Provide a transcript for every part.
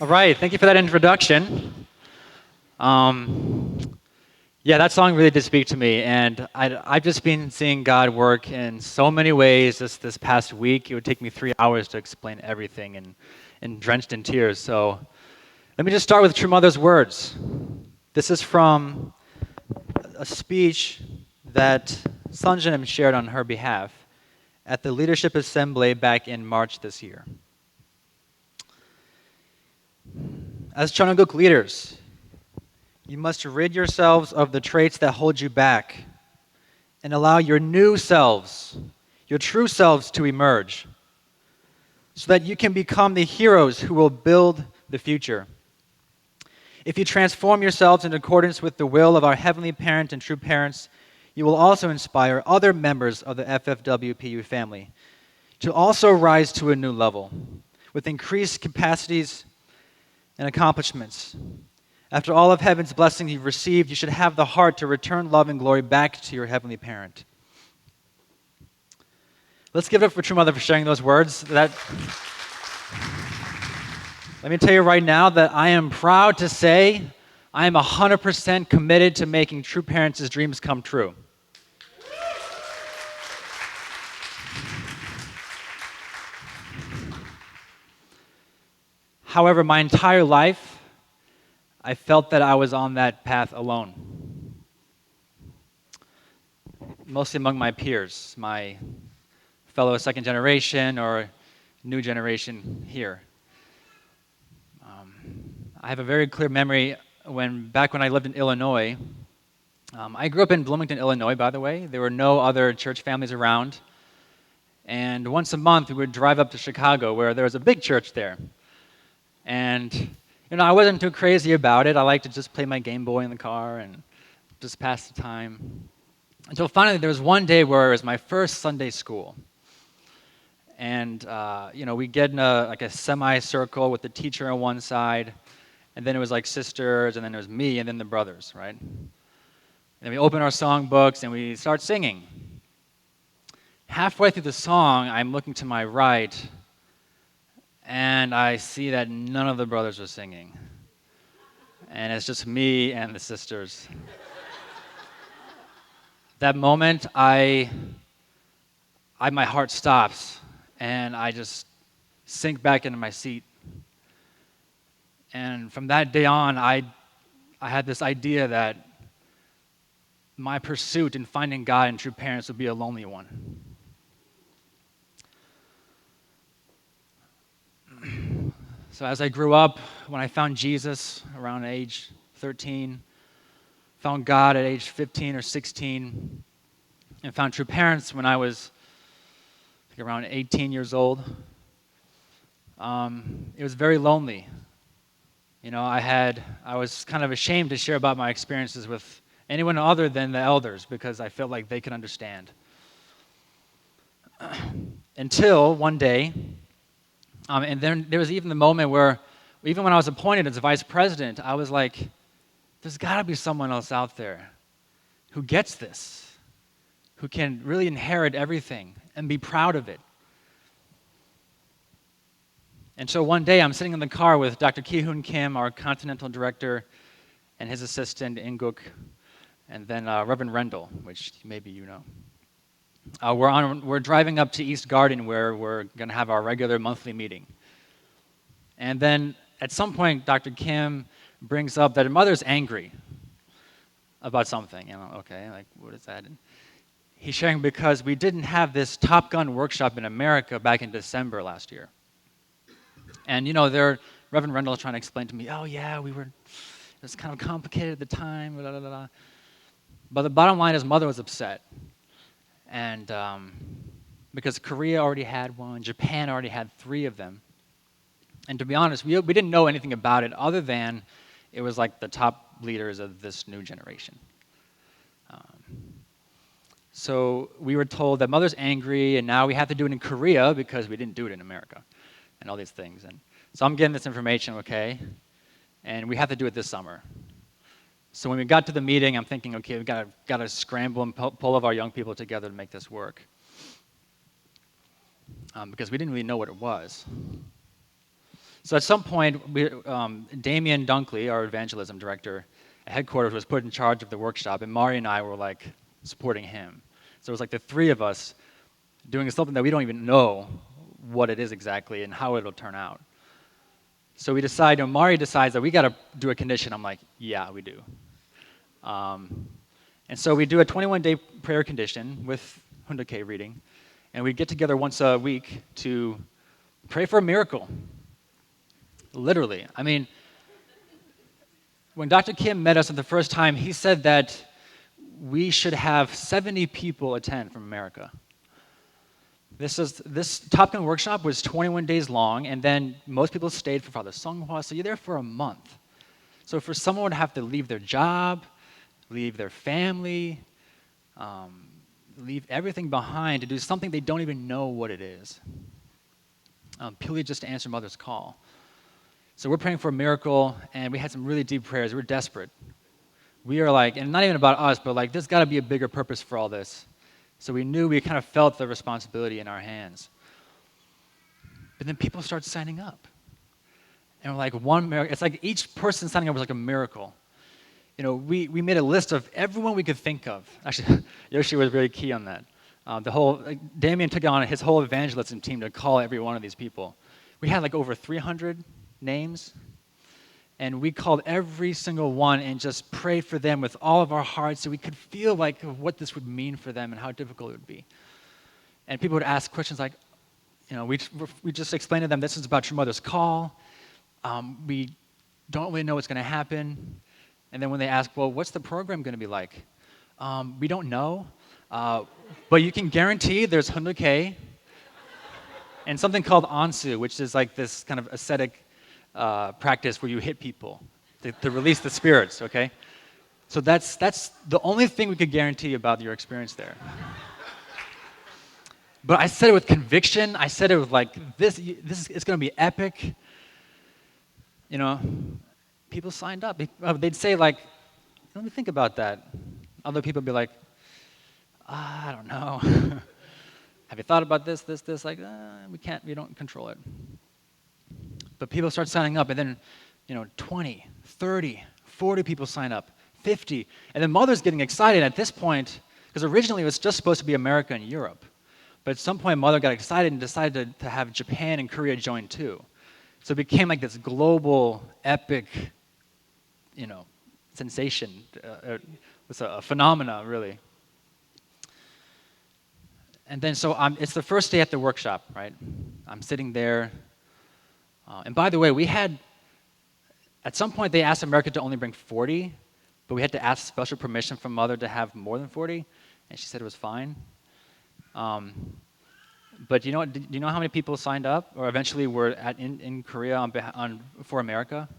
All right, thank you for that introduction. Um, yeah, that song really did speak to me, and I've just been seeing God work in so many ways this past week. It would take me 3 hours to explain everything and drenched in tears. So let me just start with True Mother's words. This is from a speech that Sanjanim shared on her behalf at the Leadership Assembly back in March this year. As Chananguk leaders, you must rid yourselves of the traits that hold you back and allow your new selves, your true selves, to emerge so that you can become the heroes who will build the future. If you transform yourselves in accordance with the will of our Heavenly Parent and true parents, you will also inspire other members of the FFWPU family to also rise to a new level with increased capacities and accomplishments. After all of heaven's blessings you've received, you should have the heart to return love and glory back to your Heavenly Parent. Let's give it up for True Mother for sharing those words. Let me tell you right now that I am proud to say I am 100% committed to making True Parents' dreams come true. However, my entire life, I felt that I was on that path alone. Mostly among my peers, my fellow second generation or new generation here. I have a very clear memory back when I lived in Illinois. I grew up in Bloomington, Illinois, by the way. There were no other church families around. And once a month, we would drive up to Chicago, where there was a big church there. And, I wasn't too crazy about it. I liked to just play my Game Boy in the car and just pass the time. Until finally, there was one day where it was my first Sunday school. And, we get in a semicircle with the teacher on one side, and then it was like sisters, and then it was me, and then the brothers, right? And then we open our songbooks, and we start singing. Halfway through the song, I'm looking to my right, and I see that none of the brothers are singing. And it's just me and the sisters. That moment, my heart stops, and I just sink back into my seat. And from that day on, I had this idea that my pursuit in finding God and true parents would be a lonely one. So as I grew up, when I found Jesus around age 13, found God at age 15 or 16, and found true parents when I was around 18 years old, it was very lonely. I was kind of ashamed to share about my experiences with anyone other than the elders because I felt like they could understand. Until one day, and then there was even the moment where, even when I was appointed as vice president, I was like, there's got to be someone else out there who gets this, who can really inherit everything and be proud of it. And so one day I'm sitting in the car with Dr. Ki-Hoon Kim, our continental director, and his assistant, Inguk, and then Reverend Rendell, which maybe you know. We're driving up to East Garden where we're going to have our regular monthly meeting. And then at some point, Dr. Kim brings up that her mother's angry about something. Okay, like what is that? And he's sharing because we didn't have this Top Gun workshop in America back in December last year. And Reverend Rendell is trying to explain to me, oh yeah, it was kind of complicated at the time, blah, blah, blah. But the bottom line is mother was upset. And because Korea already had one, Japan already had 3 of them. And to be honest, we didn't know anything about it other than it was like the top leaders of this new generation. So we were told that mother's angry, and now we have to do it in Korea because we didn't do it in America, and all these things. And so I'm getting this information, okay, and we have to do it this summer. So when we got to the meeting, I'm thinking, okay, we've got to scramble and pull all of our young people together to make this work. Because we didn't really know what it was. So at some point, Damien Dunkley, our evangelism director at headquarters, was put in charge of the workshop, and Mari and I were like supporting him. So it was like the three of us doing something that we don't even know what it is exactly and how it'll turn out. So we decide, Mari decides that we got to do a condition. I'm like, yeah, we do. And so we do a 21-day prayer condition with Hunduke reading, and we get together once a week to pray for a miracle. Literally. I mean, when Dr. Kim met us the first time, he said that we should have 70 people attend from America. This Top Gun workshop was 21 days long, and then most people stayed for Father Songhua, so you're there for a month. So for someone to have to leave their job, leave their family, leave everything behind to do something they don't even know what it is, purely just to answer Mother's call. So we're praying for a miracle, and we had some really deep prayers. We're desperate. We are like, and not even about us, but like, there's got to be a bigger purpose for all this. So we knew, we kind of felt the responsibility in our hands. But then people start signing up. And we're like, one miracle, it's like each person signing up was like a miracle. You know, we made a list of everyone we could think of. Actually, Yoshi was very key on that. Damien took on his whole evangelism team to call every one of these people. We had like over 300 names, and we called every single one and just prayed for them with all of our hearts so we could feel like what this would mean for them and how difficult it would be. And people would ask questions like, you know, we just explained to them, this is about your mother's call. We don't really know what's going to happen. And then when they ask, well, what's the program going to be like? We don't know, but you can guarantee there's Hunduke and something called Ansu, which is like this kind of ascetic practice where you hit people to release the spirits, okay? So that's the only thing we could guarantee about your experience there. But I said it with conviction. I said it with like, it's going to be epic. You know, people signed up. They'd say like, let me think about that. Other people would be like, I don't know. Have you thought about this? Like, we don't control it. But people start signing up, and then, 20, 30, 40 people sign up, 50. And then Mother's getting excited at this point, because originally it was just supposed to be America and Europe. But at some point, Mother got excited and decided to have Japan and Korea join too. So it became like this global, epic, sensation. It was a phenomena, really. And then, so it's the first day at the workshop, right? I'm sitting there. And by the way, at some point, they asked America to only bring 40, but we had to ask special permission from Mother to have more than 40, and she said it was fine. But do you know how many people signed up, or eventually were in Korea for America?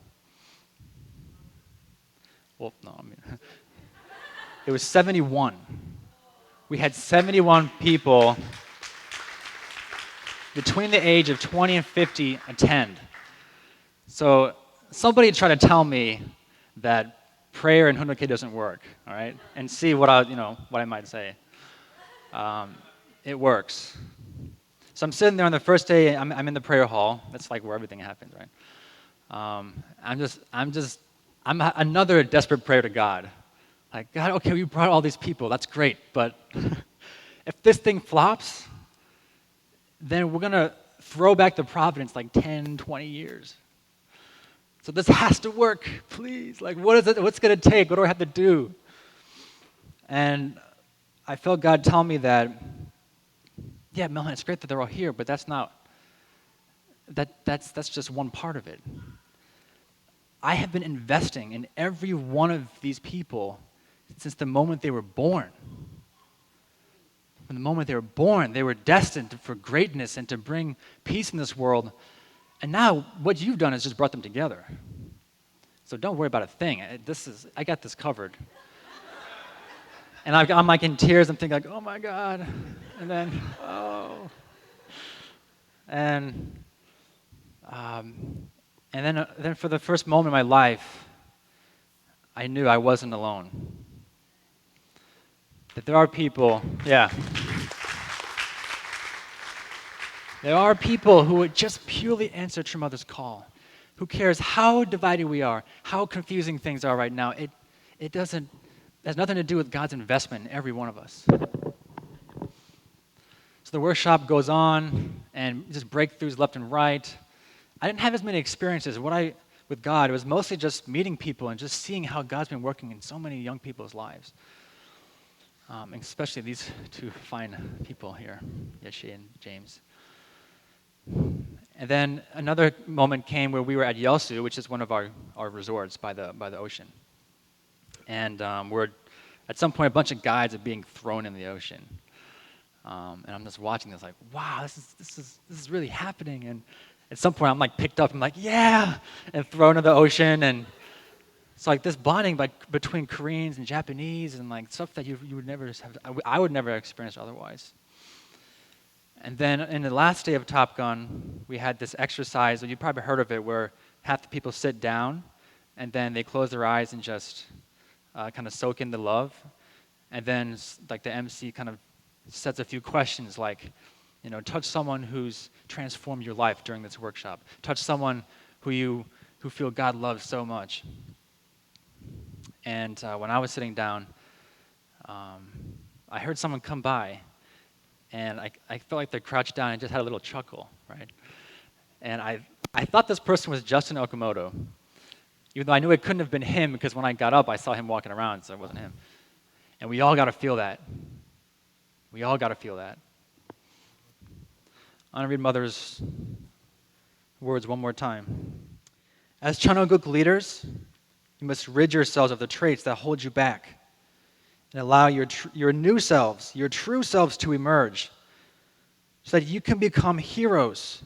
Well, no, it was 71. We had 71 people between the age of 20 and 50 attend. So somebody tried to tell me that prayer in Hunduke doesn't work, all right? And see what I might say. It works. So I'm sitting there on the first day. I'm in the prayer hall. That's like where everything happens, right? I'm another desperate prayer to God. Like, God, okay, we brought all these people. That's great, but if this thing flops, then we're going to throw back the providence like 10, 20 years. So this has to work, please. Like, what's it going to take? What do I have to do? And I felt God tell me that, yeah, Miilhan, it's great that they're all here, but that's just one part of it. I have been investing in every one of these people since the moment they were born. From the moment they were born, they were destined for greatness and to bring peace in this world. And now what you've done is just brought them together. So don't worry about a thing. I got this covered. And I'm like in tears. I'm thinking like, oh my God. And then, oh. And then for the first moment in my life, I knew I wasn't alone. That there are people, yeah. There are people who would just purely answer to your mother's call. Who cares how divided we are, how confusing things are right now? It has nothing to do with God's investment in every one of us. So the workshop goes on, and just breakthroughs left and right. I didn't have as many experiences. With God, it was mostly just meeting people and just seeing how God's been working in so many young people's lives. Especially these two fine people here, Yeshi and James. And then another moment came where we were at Yeosu, which is one of our resorts by the ocean. And at some point, a bunch of guides are being thrown in the ocean. And I'm just watching this like, wow, this is really happening. And at some point, I'm like picked up, I'm like, yeah, and thrown in the ocean. And it's like this bonding between Koreans and Japanese and like stuff that you would never have, I would never experience otherwise. And then in the last day of Top Gun, we had this exercise, you probably heard of it, where half the people sit down and then they close their eyes and just kind of soak in the love. And then like the MC kind of sets a few questions like, touch someone who's transformed your life during this workshop. Touch someone who feel God loves so much. And when I was sitting down, I heard someone come by, and I felt like they crouched down and just had a little chuckle, right? And I thought this person was Justin Okamoto, even though I knew it couldn't have been him because when I got up, I saw him walking around, so it wasn't him. And we all got to feel that. We all got to feel that. I want to read Mother's words one more time. As Chanoguk leaders, you must rid yourselves of the traits that hold you back and allow your new selves, your true selves to emerge so that you can become heroes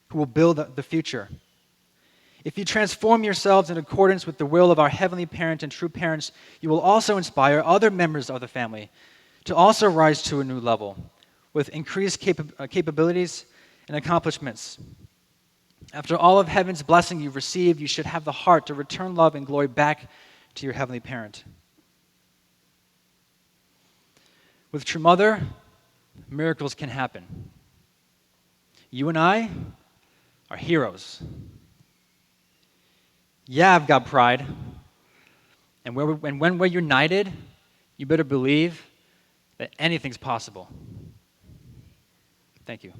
who will build the future. If you transform yourselves in accordance with the will of our Heavenly Parent and true parents, you will also inspire other members of the family to also rise to a new level with increased capabilities and accomplishments. After all of heaven's blessing you've received, you should have the heart to return love and glory back to your Heavenly Parent. With True Mother, miracles can happen. You and I are heroes. Yeah, I've got pride. And when we're united, you better believe that anything's possible. Thank you.